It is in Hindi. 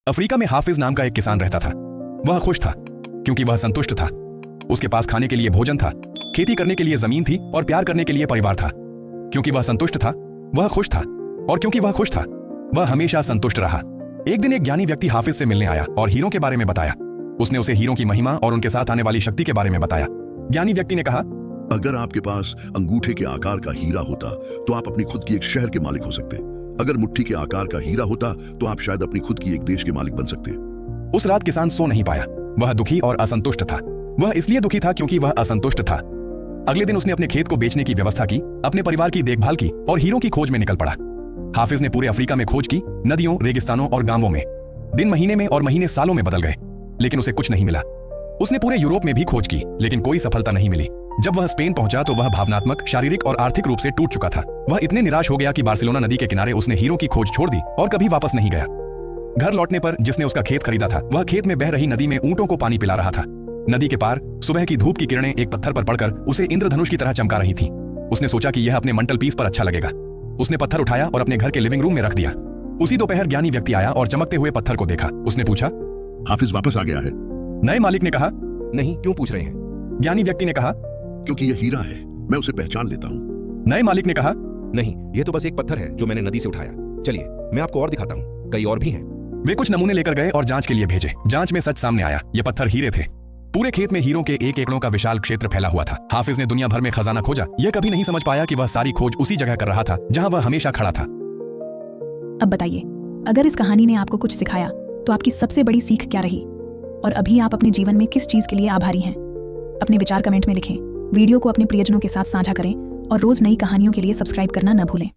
अफ्रीका में हाफिज नाम का एक किसान रहता था। वह खुश था क्योंकि वह संतुष्ट था। उसके पास खाने के लिए भोजन था, खेती करने के लिए जमीन थी और प्यार करने के लिए परिवार था। क्योंकि वह संतुष्ट था, वह खुश था, और क्योंकि वह खुश था, वह हमेशा संतुष्ट रहा। एक दिन एक ज्ञानी व्यक्ति हाफिज से मिलने आया और हीरों के बारे में बताया। उसने उसे हीरों की महिमा और उनके साथ आने वाली शक्ति के बारे में बताया। ज्ञानी व्यक्ति ने कहा, अगर आपके पास अंगूठे के आकार का हीरा होता तो आप अपनी खुद की एक शहर के मालिक हो सकते। अगर मुट्ठी के आकार का हीरा होता तो आप शायद अपनी खुद की एक देश के मालिक बन सकते। उस रात किसान सो नहीं पाया। वह दुखी और असंतुष्ट था। वह इसलिए दुखी था क्योंकि वह असंतुष्ट था। अगले दिन उसने अपने खेत को बेचने की व्यवस्था की, अपने परिवार की देखभाल की और हीरों की खोज में निकल पड़ा। हाफिज ने पूरे अफ्रीका में खोज की, नदियों, रेगिस्तानों और गांवों में। दिन महीने में और महीने सालों में बदल गए, लेकिन उसे कुछ नहीं मिला। उसने पूरे यूरोप में भी खोज की, लेकिन कोई सफलता नहीं मिली। जब वह स्पेन पहुंचा तो वह भावनात्मक, शारीरिक और आर्थिक रूप से टूट चुका था। वह इतने निराश हो गया कि बार्सिलोना नदी के किनारे उसने हीरों की खोज छोड़ दी और कभी वापस नहीं गया। घर लौटने पर जिसने उसका खेत खरीदा था, वह खेत में बह रही नदी में ऊंटों को पानी पिला रहा था। नदी के पार सुबह की धूप की किरणें एक पत्थर पर पड़कर उसे इंद्रधनुष की तरह चमका रही थी। उसने सोचा कि यह अपने मंटल पीस पर अच्छा लगेगा। उसने पत्थर उठाया और अपने घर के लिविंग रूम में रख दिया। उसी दोपहर ज्ञानी व्यक्ति आया और चमकते हुए पत्थर को देखा। उसने पूछा, हाफिज वापस आ गया है? नए मालिक ने कहा। नहीं, क्यों पूछ रहे हैं? ज्ञानी व्यक्ति ने कहा, क्योंकि यह हीरा है, मैं उसे पहचान लेता हूँ। नए मालिक ने कहा, नहीं, ये तो बस एक पत्थर है जो मैंने नदी से उठाया। चलिए, मैं आपको और दिखाता हूँ, कई और भी हैं। वे कुछ नमूने लेकर गए और जांच के लिए भेजे। जांच में सच सामने आया, ये पत्थर हीरे थे। पूरे खेत में हीरों के 1 एकड़ों का विशाल क्षेत्र फैला हुआ था। हाफिज ने दुनिया भर में खजाना खोजा। यह कभी नहीं समझ पाया कि वह सारी खोज उसी जगह कर रहा था जहां वह हमेशा खड़ा था। अब बताइए, अगर इस कहानी ने आपको कुछ सिखाया तो आपकी सबसे बड़ी सीख क्या रही? और अभी आप अपने जीवन में किस चीज के लिए आभारी हैं? अपने विचार कमेंट में लिखें। वीडियो को अपने प्रियजनों के साथ साझा करें और रोज नई कहानियों के लिए सब्सक्राइब करना न भूलें।